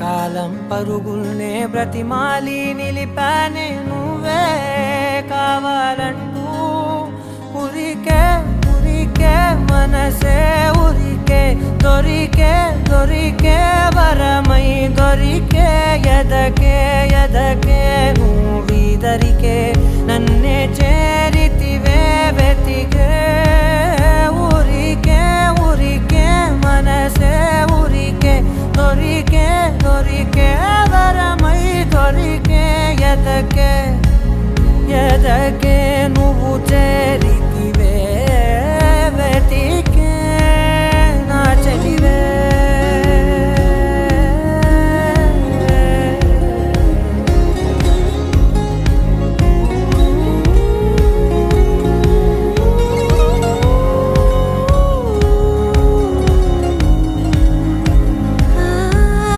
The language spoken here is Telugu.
కాలం పరుగుల్నే బ్రతిమాలి నిలిపానే నువ్వే కావాలంటూ ఉరికే ఉరికే మనసే ఉరికే దొరికే దొరికే వరమై దొరికే ఎదకే ఎదకే నువ్వీదరికే నన్నే చేరితివే వెతికే ఊరికే ఊరికే మనసే ఊరికే దొరికే దొరికే వరమై దొరికే ఎదకే ఎదకే నువ్వు చేరితే